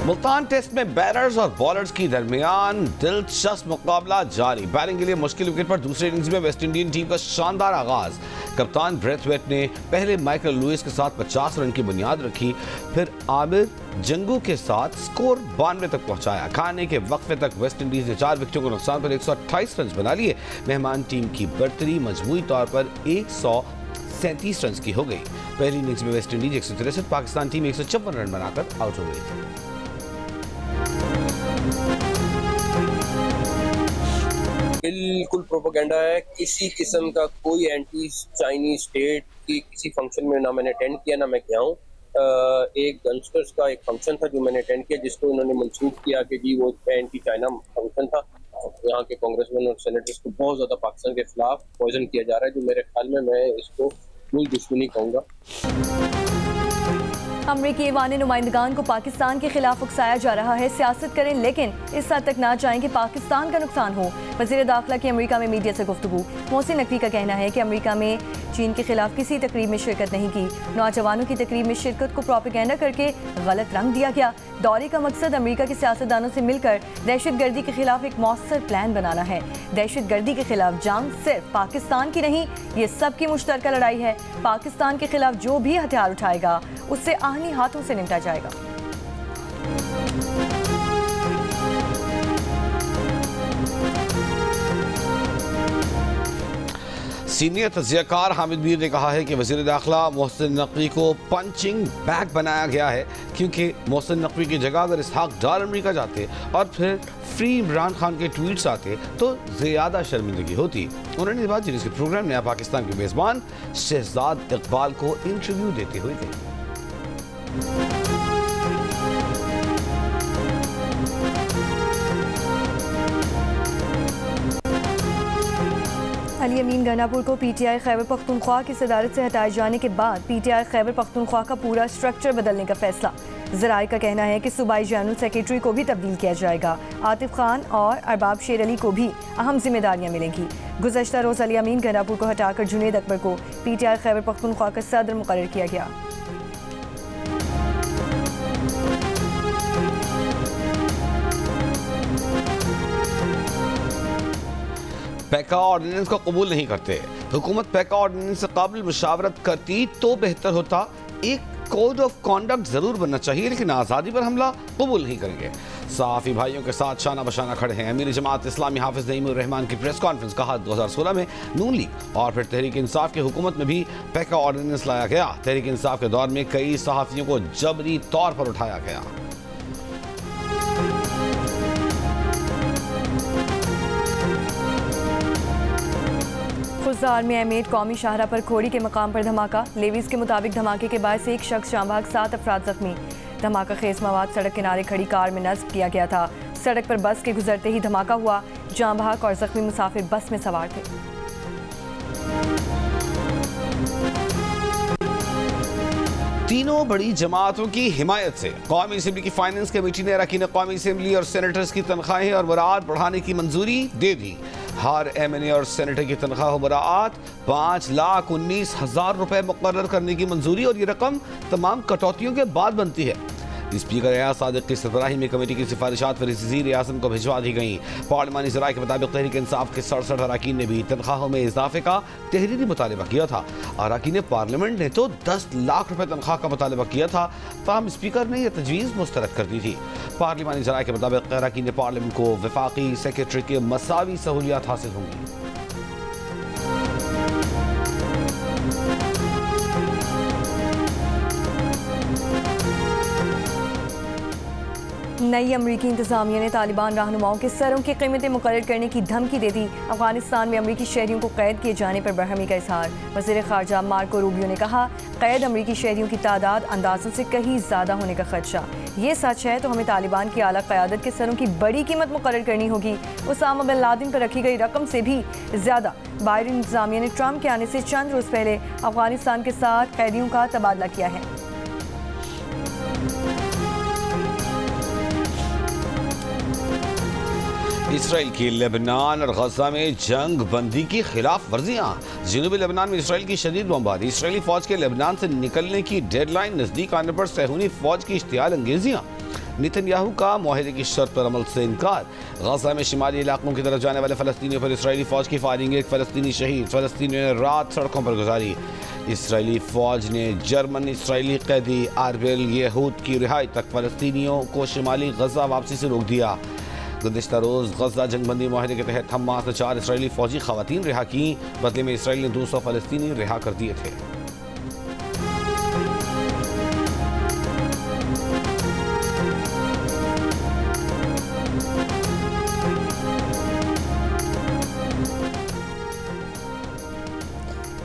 Multan test में batters और bowlers की दरमियान दिलचस्प मुकाबला जारी। बैटिंग के लिए मुश्किल विकेट पर दूसरे इनिंग्स में वेस्ट इंडीज टीम का शानदार आगाज। कप्तान ब्रेथवेट ने पहले माइकल लुइस के साथ 50 रन की बुनियाद रखी, फिर आमिर जंगू के साथ स्कोर 92 तक पहुंचाया। खाने के वक्फे तक वेस्ट इंडीज ने 4 विकेटों के नुकसान पर 128 रन बना लिए। मेहमान टीम की बढ़तरी मजमूई तौर पर 137 रन की हो गई। पहली इनिंग्स में West Indies 163, Pakistan team 154 run बनाकर आउट हो गई थी। बिल्कुल प्रोपेगेंडा है। किसी किस्म का कोई एंटी चाइनीज स्टेट की किसी फंक्शन में ना मैंने अटेंड किया ना मैं गया हूँ। एक गंगस्टर्स का एक फंक्शन था जो मैंने अटेंड किया, जिसको उन्होंने मंसूब किया कि जी वो एंटी चाइना फंक्शन था। यहाँ के कांग्रेसमैन और सेनेटर्स को बहुत ज़्यादा पाकिस्तान के खिलाफ पॉइजन किया जा रहा है, जो मेरे ख्याल में मैं इसको कोई दुश्मनी कहूँगा। अमरीकी ऐवान नुमाइंदगान को पाकिस्तान के खिलाफ उकसाया जा रहा है। सियासत करें लेकिन इस हद तक ना जाएं कि पाकिस्तान का नुकसान हो। वज़ीर दाखिला की अमरीका में मीडिया से गुफ्तगू। मोहसिन नकवी का कहना है कि अमरीका में चीन के खिलाफ किसी तकरीब में शिरकत नहीं की। नौजवानों की तकरीब में शिरकत को प्रोपेगेंडा करके गलत रंग दिया गया। दौरे का मकसद अमरीका के सियासतदानों से मिलकर दहशतगर्दी के खिलाफ एक मौसर प्लान बनाना है। दहशतगर्दी के खिलाफ जंग सिर्फ पाकिस्तान की नहीं, ये सबकी मुश्तरका लड़ाई है। पाकिस्तान के खिलाफ जो भी हथियार उठाएगा उससे आहनी हाथों से निपटा जाएगा। सीनियर तज्जियाकार हामिद मीर ने कहा है कि वज़ीर दाखिला मोहसिन नकवी को पंचिंग बैग बनाया गया है, क्योंकि मोहसिन नकवी की जगह अगर इसहाक डार अमरीका जाते और फिर फ्री इमरान खान के ट्वीट्स आते तो ज़्यादा शर्मिंदगी होती। उन्होंने ये बात जिस प्रोग्राम नया पाकिस्तान के मेज़बान शहजाद इकबाल को इंटरव्यू देते हुए कही। अली अमीन गनापुर को पीटीआई खैबर पख्तूनख्वा की सदारत से हटाए जाने के बाद पीटीआई खैबर पख्तूनख्वा का पूरा स्ट्रक्चर बदलने का फैसला। ज़राए का कहना है कि सूबाई जनरल सेक्रेटरी को भी तब्दील किया जाएगा। आतिफ खान और अरबाब शेर अली को भी अहम जिम्मेदारियां मिलेंगी। गुज़श्ता रोज़ अली अमीन गनापुर को हटाकर जुनेद अकबर को पीटीआई खैबर पख्तूनख्वा का सदर मुकर्रर किया गया। पैका ऑर्डिनेंस को कबूल नहीं करते। हुकूमत पैका ऑर्डिनेंस से काबिल मुशावरत करती तो बेहतर होता। एक कोड ऑफ कॉन्डक्ट जरूर बनना चाहिए, लेकिन आज़ादी पर हमला कबूल नहीं करेंगे। सहाफ़ी भाइयों के साथ शाना बशाना खड़े हैं। अमीर जमात इस्लामी हाफिज नईमुर रहमान की प्रेस कॉन्फ्रेंस। कहा 2016 में नून लीग और फिर तहरीक इंसाफ की हुकूमत में भी पैका ऑर्डिनेंस लाया गया। तहरीक इंसाफ के दौर में कई सहाफ़ियों को जबरी तौर पर उठाया गया। खुजार में अहमेद कौमी शाहरा पर खोड़ी के मकाम पर धमाका। लेवीज के मुताबिक धमाके के बाद एक शख्स जाँ बहक, 7 अफराद जख्मी। धमाका खेज मवाद सड़क किनारे खड़ी कार में नस्ब किया गया था। सड़क पर बस के गुजरते ही धमाका हुआ। जाँ बहक और जख्मी मुसाफिर बस में सवार थे। तीनों बड़ी जमातों की हिमायत से कौमी असम्बली की फाइनेंस कमेटी ने अरकान कौमी असम्बली और सेनेटर्स की तनख्वाहें और मुराद बढ़ाने की मंजूरी दे दी। हर एमएनए और सेनेटर की तनख्वाह और मुराद 5,19,000 रुपए मुकर्रर करने की मंजूरी, और ये रकम तमाम कटौतियों के बाद बनती है। स्पीकर एयाज सादिक की सरबराही में कमेटी की सिफारिशात फिर वज़ीर आज़म को भिजवा दी गई। पार्लिमानी ज़राए के मुताबिक तहरीक इंसाफ के 67 अरकान ने भी तनख्वाहों में इजाफे का तहरीरी मुतालबा किया था। अरकान पार्लियामेंट ने तो 10 लाख रुपए तनख्वाह का मुतालबा किया था, ताहम स्पीकर ने यह तजवीज़ मुस्तरद कर दी थी। पार्लिमानी ज़राए के मुताबिक अरकान पार्लियामेंट को वफाकी सेक्रेटरी के मसावी सहूलियात हासिल होंगी। नई अमरीकी इंतजामिया ने तालिबान रहनुमाओं के सरों की कीमतें मुकर्रर करने की धमकी दे दी। अफगानिस्तान में अमरीकी शहरियों को कैद किए जाने पर बरहमी का इजहार। वज़ीर ख़ारजा मार्को रूबियो ने कहा, कैद अमरीकी शहरियों की तादाद अंदाजों से कहीं ज़्यादा होने का खदशा। ये सच है तो हमें तालिबान की आला क़यादत के सरों की बड़ी कीमत मुकर्रर करनी होगी। उसामा बिन लादेन पर रखी गई रकम से भी ज़्यादा। बाइडेन इंतजामिया ने ट्रंप के आने से चंद रोज़ पहले अफगानिस्तान के साथ कैदियों का तबादला किया है। इसराइल की लेबनान और गजा में जंग बंदी की खिलाफ वर्जियां। जनूबी लेबनान में इसराइल की शदीद बमबारी। इसराइली फौज के लेबनान से निकलने की डेडलाइन नजदीक आने पर सहूनी फौज की इश्तियाल अंगेजियां। नेतन्याहू का मुआहदे की शर्त पर अमल से इनकार। गजा में शिमाली इलाकों की तरफ जाने वाले फलस्तीनियों पर इसराइली फौज की फायरिंग। एक फलस्तीनी शहीद। फलस्तीनियों ने रात सड़कों पर गुजारी। इसराइली फौज ने जर्मन इसराइली कैदी आरबेल येहूद की रिहाई तक फलस्तीनियों को शिमाली गजा वापसी से रोक दिया। गुज़िश्ता रोज गजा जंगबंदी मुआहदे के तहत हमास ने 4 इसराइली फौजी खवातीन रिहा की। बदले में इसराइल ने 200 फलस्तीनी रिहा कर दिए थे।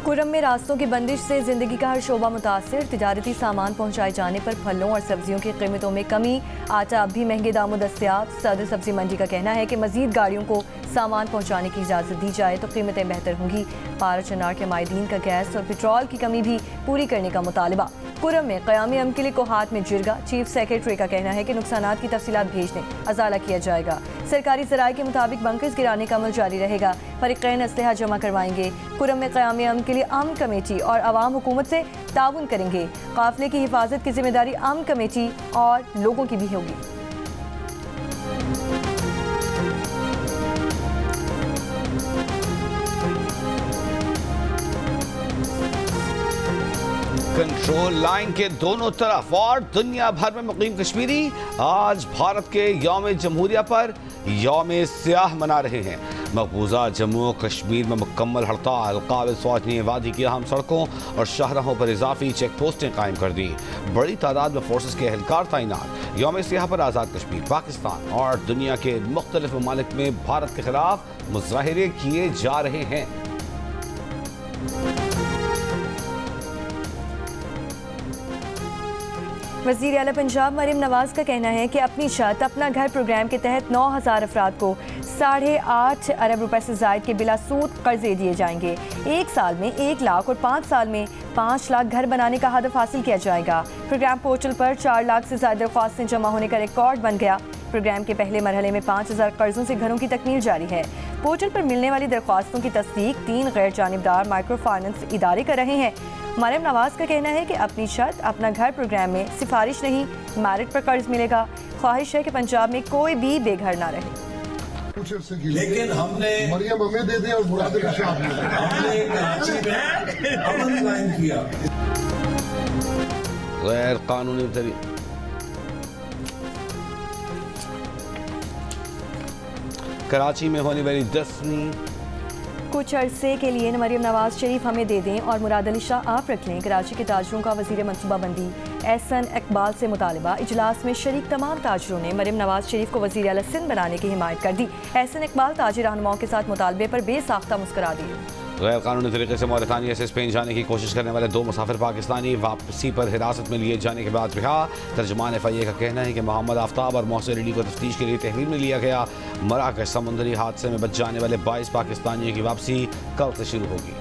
कुरम में रास्तों की बंदिश से जिंदगी का हर शोबा मुतासिर। तिजारती सामान पहुंचाए जाने पर फलों और सब्जियों की कीमतों में कमी। आटा अब भी महंगे दामों दस्तयाब। सदर सब्जी मंडी का कहना है कि मजीद गाड़ियों को सामान पहुंचाने की इजाज़त दी जाए तो कीमतें बेहतर होंगी। पारा चनार के माहिदीन का गैस और पेट्रोल की कमी भी पूरी करने का मुतालबा। कुरम में क़यामी अमन के लिए कोहात में जिरगा। चीफ सेक्रेटरी का कहना है कि नुकसानात की तफसीलात भेज दें, अजाला किया जाएगा। सरकारी ज़राए के मुताबिक बंकर्स गिराने का अमल जारी रहेगा। फरीक़ैन असलहा जमा करवाएंगे। कुरम में क़यामी अमन के लिए अमन कमेटी और अवाम हुकूमत से ताउन करेंगे। काफ़िले की हिफाजत की जिम्मेदारी अमन कमेटी और लोगों की भी होगी। कंट्रोल लाइन के दोनों तरफ और दुनिया भर में मुकीम कश्मीरी आज भारत के यौम जमहूरिया पर यौम सियाह मना रहे हैं। मकबूजा जम्मू और कश्मीर में मुकम्मल हड़ताल। काबिल फौज ने वादी की अहम सड़कों और शाहराहों पर इजाफी चेक पोस्टें कायम कर दी। बड़ी तादाद में फोर्सेस के एहलकार तैनात। यौम सियाह पर आज़ाद कश्मीर, पाकिस्तान और दुनिया के मुख्तलिफ ममालिक में भारत के खिलाफ मुजाहिरे किए जा रहे हैं। वज़ीर आला पंजाब मरियम नवाज का कहना है कि अपनी छत अपना घर प्रोग्राम के तहत 9000 अफराद को 8.5 अरब रुपए से ज़ायद के बिला सूद कर्जे दिए जाएंगे। 1 साल में 1 लाख और 5 साल में 5 लाख घर बनाने का हदफ हासिल किया जाएगा। प्रोग्राम पोर्टल पर 4 लाख से ज़्यादा दरख्वास्तें जमा होने का रिकॉर्ड बन गया। प्रोग्राम के पहले मरहले में 5000 कर्जों से घरों की तकमील जारी है। पोर्टल पर मिलने वाली दरख्वास्तों की तस्दीक 3 गैर जानिबदार माइक्रो फाइनेंस इदारे कर रहे हैं। मरियम नवाज का कहना है कि अपनी छत अपना घर प्रोग्राम में सिफारिश नहीं, मेरिट पर कर्ज मिलेगा। ख्वाहिश है कि पंजाब में कोई भी बेघर ना रहे। लेकिन हमने मरियम हमें दे दें और मुराद हमने कराची में अमन कायम किया। गैर कानूनी तरीके कराची में होने वाली 10वीं कुछ अरसे के लिए मरियम नवाज शरीफ हमें दे दें और मुराद अली शाह आप रख लें। कराची के ताजरों का वजीर मनसूबाबंदी एहसन इकबाल से मुतालबा। इजलास में शरीक तमाम ताजरों ने मरियम नवाज शरीफ को वजीर आला सिंध बनाने की हिमायत कर दी। एहसन इकबाल ताजिर रहनुमाओं के साथ मुतालबे पर बेसाख्ता मुस्करा दिए। गैर कानूनी तरीके से मौरितानिया से स्पेन जाने की कोशिश करने वाले 2 मुसाफिर पाकिस्तानी वापसी पर हिरासत में लिए जाने के बाद रिहा। तर्जुमान FIA का कहना है कि मोहम्मद आफ्ताब और मोहसिन अली को तफ्तीश के लिए तहवील में लिया गया। मराकश समुद्री हादसे में बच जाने वाले 22 पाकिस्तानियों की वापसी कल से शुरू होगी।